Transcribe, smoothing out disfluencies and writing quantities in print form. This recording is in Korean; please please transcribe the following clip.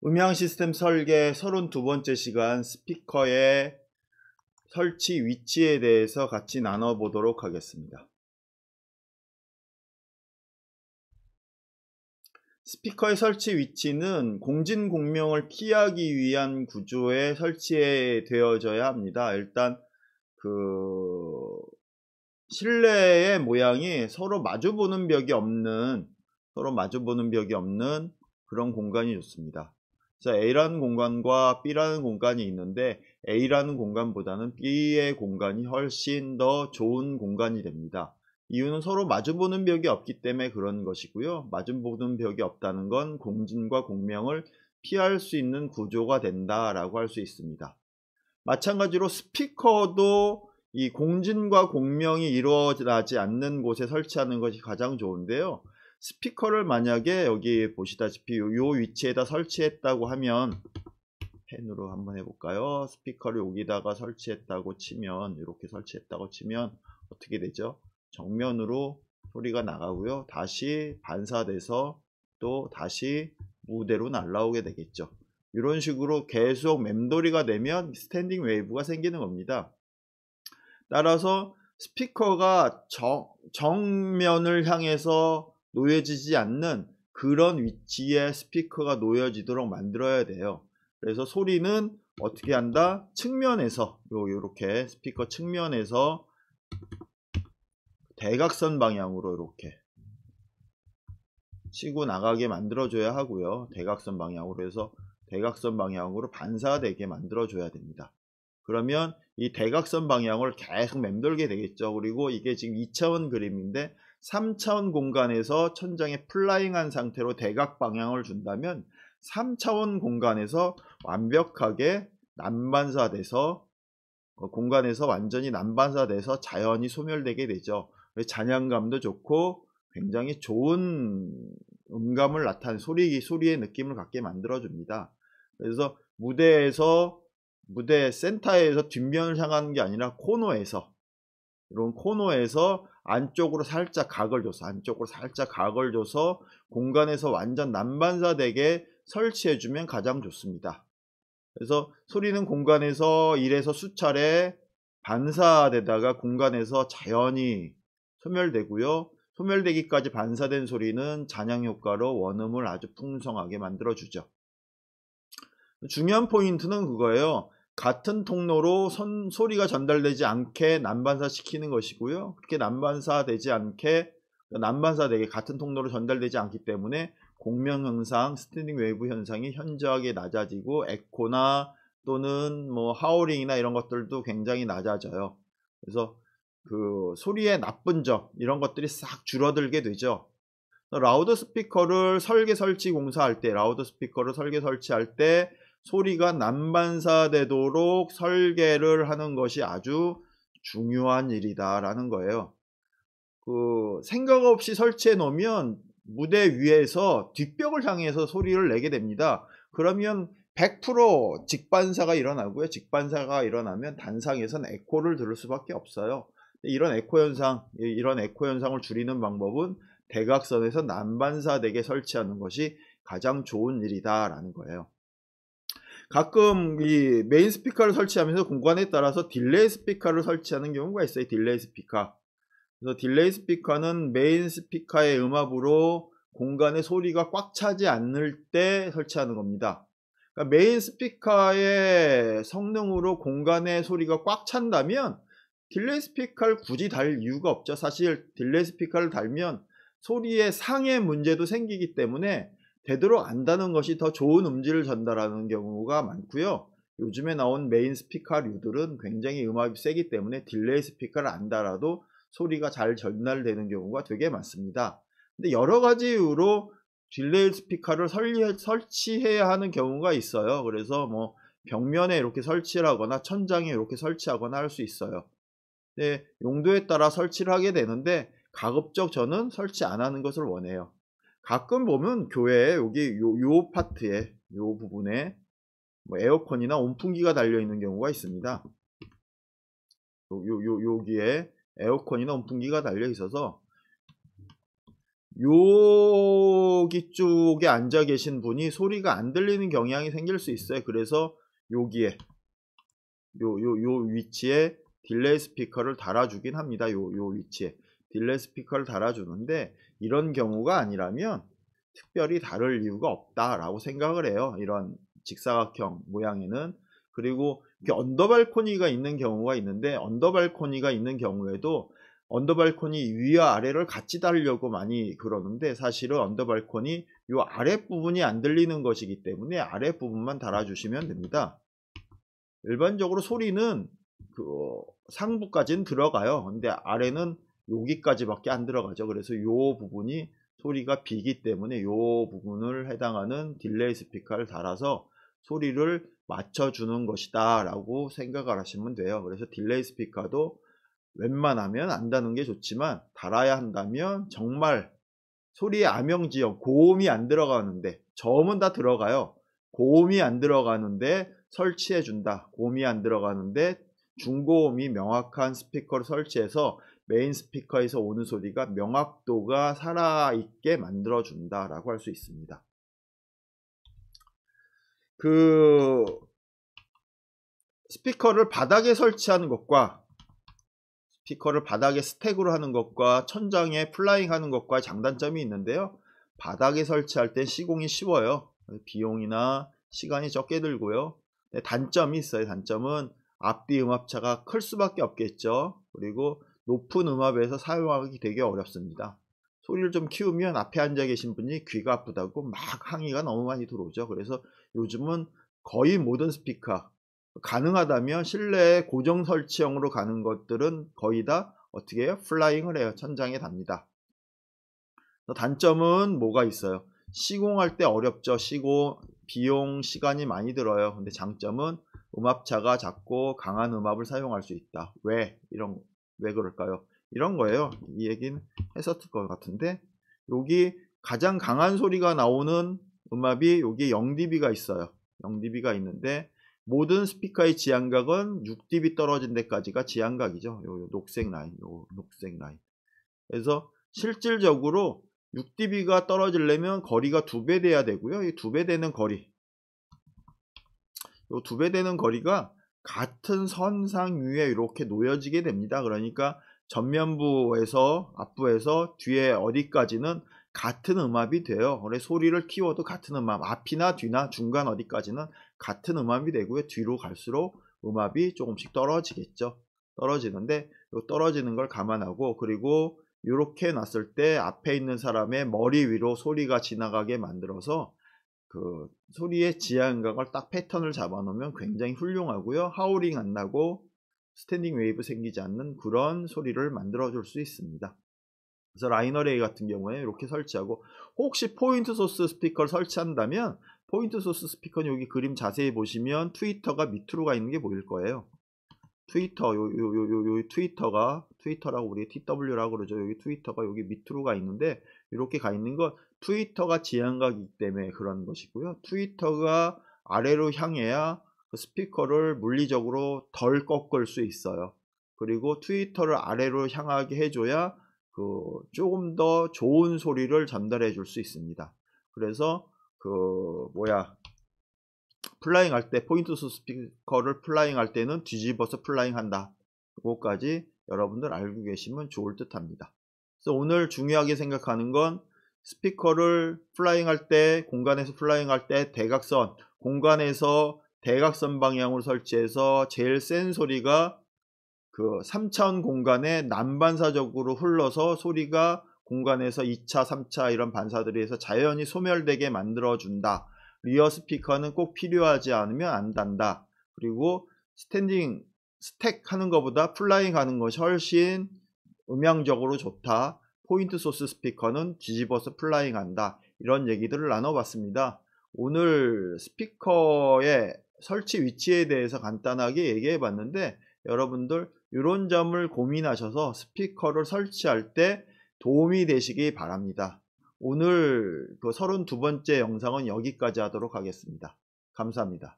음향 시스템 설계 32번째 시간 스피커의 설치 위치에 대해서 같이 나눠보도록 하겠습니다. 스피커의 설치 위치는 공진공명을 피하기 위한 구조에 설치되어져야 합니다. 일단 실내의 모양이 서로 마주보는 벽이 없는 그런 공간이 좋습니다. 자, A라는 공간과 B라는 공간이 있는데 A라는 공간보다는 B의 공간이 훨씬 더 좋은 공간이 됩니다. 이유는 서로 마주보는 벽이 없기 때문에 그런 것이고요. 마주보는 벽이 없다는 건 공진과 공명을 피할 수 있는 구조가 된다라고 할 수 있습니다. 마찬가지로 스피커도 이 공진과 공명이 이루어지지 않는 곳에 설치하는 것이 가장 좋은데요. 스피커를 만약에 여기 보시다시피 요 위치에다 설치했다고 하면, 펜으로 한번 해볼까요? 스피커를 여기다가 설치했다고 치면, 이렇게 설치했다고 치면 어떻게 되죠? 정면으로 소리가 나가고요. 다시 반사돼서 또 다시 무대로 날아오게 되겠죠. 이런 식으로 계속 맴돌이가 되면 스탠딩 웨이브가 생기는 겁니다. 따라서 스피커가 정면을 향해서 놓여지지 않는 그런 위치에 스피커가 놓여지도록 만들어야 돼요. 그래서 소리는 어떻게 한다? 측면에서, 요렇게 스피커 측면에서 대각선 방향으로 이렇게 치고 나가게 만들어줘야 하고요. 대각선 방향으로 해서 대각선 방향으로 반사되게 만들어줘야 됩니다. 그러면 이 대각선 방향을 계속 맴돌게 되겠죠. 그리고 이게 지금 2차원 그림인데 3차원 공간에서 천장에 플라잉한 상태로 대각 방향을 준다면 3차원 공간에서 완벽하게 난반사돼서 공간에서 완전히 난반사돼서 자연히 소멸되게 되죠. 잔향감도 좋고 굉장히 좋은 음감을 나타내는 소리의 느낌을 갖게 만들어줍니다. 그래서 무대 센터에서 뒷면을 향하는 게 아니라 코너에서, 이런 코너에서 안쪽으로 살짝 각을 줘서 공간에서 완전 난반사되게 설치해주면 가장 좋습니다. 그래서 소리는 공간에서 1에서 수차례 반사되다가 공간에서 자연히 소멸되고요. 소멸되기까지 반사된 소리는 잔향 효과로 원음을 아주 풍성하게 만들어주죠. 중요한 포인트는 그거예요. 같은 통로로 소리가 전달되지 않게 난반사시키는 것이고요. 그렇게 난반사되게 같은 통로로 전달되지 않기 때문에 공명 현상, 스탠딩 웨이브 현상이 현저하게 낮아지고 에코나 또는 하우링이나 이런 것들도 굉장히 낮아져요. 그래서 그 소리의 나쁜 점, 이런 것들이 싹 줄어들게 되죠. 라우드 스피커를 설치할 때 소리가 난반사되도록 설계를 하는 것이 아주 중요한 일이다라는 거예요. 생각 없이 설치해 놓으면 무대 위에서 뒷벽을 향해서 소리를 내게 됩니다. 그러면 100% 직반사가 일어나고요. 직반사가 일어나면 단상에서는 에코를 들을 수밖에 없어요. 이런 에코 현상을 줄이는 방법은 대각선에서 난반사되게 설치하는 것이 가장 좋은 일이다라는 거예요. 가끔 이 메인 스피커를 설치하면서 공간에 따라서 딜레이 스피커를 설치하는 경우가 있어요. 딜레이 스피커. 그래서 딜레이 스피커는 메인 스피커의 음압으로 공간에 소리가 꽉 차지 않을 때 설치하는 겁니다. 그러니까 메인 스피커의 성능으로 공간에 소리가 꽉 찬다면 딜레이 스피커를 굳이 달 이유가 없죠. 사실 딜레이 스피커를 달면 소리의 상해 문제도 생기기 때문에 되도록 안 다는 것이 더 좋은 음질을 전달하는 경우가 많고요. 요즘에 나온 메인 스피커류들은 굉장히 음압이 세기 때문에 딜레이 스피커를 안 달아도 소리가 잘 전달되는 경우가 되게 많습니다. 근데 여러 가지 이유로 딜레이 스피커를 설치해야 하는 경우가 있어요. 그래서 벽면에 이렇게 설치를 하거나 천장에 이렇게 설치하거나 할 수 있어요. 네, 용도에 따라 설치를 하게 되는데 가급적 저는 설치 안 하는 것을 원해요. 가끔 보면 교회에 여기 요 파트에, 요 부분에 에어컨이나 온풍기가 달려 있는 경우가 있습니다. 여기에 에어컨이나 온풍기가 달려 있어서 여기 쪽에 앉아 계신 분이 소리가 안 들리는 경향이 생길 수 있어요. 그래서 여기에 요 위치에 딜레이 스피커를 달아주긴 합니다. 요 위치에 딜레이 스피커를 달아주는데, 이런 경우가 아니라면 특별히 다를 이유가 없다라고 생각을 해요. 이런 직사각형 모양에는. 그리고 이렇게 언더발코니가 있는 경우가 있는데, 언더발코니가 있는 경우에도 언더발코니 위와 아래를 같이 달려고 많이 그러는데, 사실은 언더발코니 요 아랫부분이 안 들리는 것이기 때문에 아랫부분만 달아주시면 됩니다. 일반적으로 소리는 그 상부까지는 들어가요. 근데 아래는 여기까지밖에 안 들어가죠. 그래서 요 부분이 소리가 비기 때문에 요 부분을 해당하는 딜레이 스피커를 달아서 소리를 맞춰주는 것이다 라고 생각을 하시면 돼요. 그래서 딜레이 스피커도 웬만하면 안 다는 게 좋지만, 달아야 한다면 정말 소리의 암영지역, 고음이 안 들어가는데, 저음은 다 들어가요. 고음이 안 들어가는데 설치해 준다. 고음이 안 들어가는데 중고음이 명확한 스피커를 설치해서 메인 스피커에서 오는 소리가 명확도가 살아있게 만들어 준다 라고 할 수 있습니다. 그 스피커를 바닥에 설치하는 것과 스피커를 바닥에 스택으로 하는 것과 천장에 플라잉 하는 것과 장단점이 있는데요. 바닥에 설치할 때 시공이 쉬워요. 비용이나 시간이 적게 들고요. 단점이 있어요. 단점은 앞뒤 음압차가 클 수밖에 없겠죠. 그리고 높은 음압에서 사용하기 되게 어렵습니다. 소리를 좀 키우면 앞에 앉아 계신 분이 귀가 아프다고 막 항의가 너무 많이 들어오죠. 그래서 요즘은 거의 모든 스피커, 가능하다면 실내에 고정 설치형으로 가는 것들은 거의 다 어떻게 해요? 플라잉을 해요. 천장에 답니다. 단점은 뭐가 있어요? 시공할 때 어렵죠. 비용, 시간이 많이 들어요. 근데 장점은 음압차가 작고 강한 음압을 사용할 수 있다. 왜 그럴까요? 이런 거예요. 이 얘기는 했었을 것 같은데, 여기 가장 강한 소리가 나오는 음압이 여기 0dB가 있어요. 0dB가 있는데, 모든 스피커의 지향각은 6dB 떨어진 데까지가 지향각이죠. 요 녹색 라인, 그래서 실질적으로 6dB가 떨어지려면 거리가 2배 돼야 되고요. 이 2배 되는 거리, 요 2배 되는 거리가 같은 선상 위에 이렇게 놓여지게 됩니다. 그러니까 전면부에서 앞부에서 뒤에 어디까지는 같은 음압이 돼요. 그래서 소리를 키워도 같은 음압, 앞이나 뒤나 중간 어디까지는 같은 음압이 되고요. 뒤로 갈수록 음압이 조금씩 떨어지겠죠. 떨어지는데 요 떨어지는 걸 감안하고, 그리고 이렇게 놨을 때 앞에 있는 사람의 머리 위로 소리가 지나가게 만들어서 그 소리의 지향각을 딱 패턴을 잡아 놓으면 굉장히 훌륭하고요. 하우링 안 나고 스탠딩 웨이브 생기지 않는 그런 소리를 만들어 줄 수 있습니다. 그래서 라인어레이 같은 경우에 이렇게 설치하고, 혹시 포인트 소스 스피커를 설치한다면 포인트 소스 스피커는 여기 그림 자세히 보시면 트위터가 밑으로 가 있는 게 보일 거예요. 트위터, 요 트위터라고 우리 TW라고 그러죠. 여기 트위터가 여기 밑으로 가 있는데, 이렇게 가 있는 건 트위터가 지향각이기 때문에 그런 것이고요. 트위터가 아래로 향해야 그 스피커를 물리적으로 덜 꺾을 수 있어요. 그리고 트위터를 아래로 향하게 해줘야 조금 더 좋은 소리를 전달해 줄 수 있습니다. 그래서 플라잉 할 때, 포인트 소스 스피커를 플라잉 할 때는 뒤집어서 플라잉 한다. 그거까지 여러분들 알고 계시면 좋을 듯 합니다. 그래서 오늘 중요하게 생각하는 건, 스피커를 플라잉 할 때, 공간에서 플라잉 할 때 대각선, 공간에서 대각선 방향으로 설치해서 제일 센 소리가 3차원 공간에 난반사적으로 흘러서 소리가 공간에서 2차, 3차 이런 반사들이 해서 자연히 소멸되게 만들어준다. 리어 스피커는 꼭 필요하지 않으면 안 단다. 그리고 스택 하는 것보다 플라잉 하는 것이 훨씬 음향적으로 좋다. 포인트 소스 스피커는 뒤집어서 플라잉 한다. 이런 얘기들을 나눠봤습니다. 오늘 스피커의 설치 위치에 대해서 간단하게 얘기해 봤는데, 여러분들 이런 점을 고민하셔서 스피커를 설치할 때 도움이 되시기 바랍니다. 오늘 32번째 영상은 여기까지 하도록 하겠습니다. 감사합니다.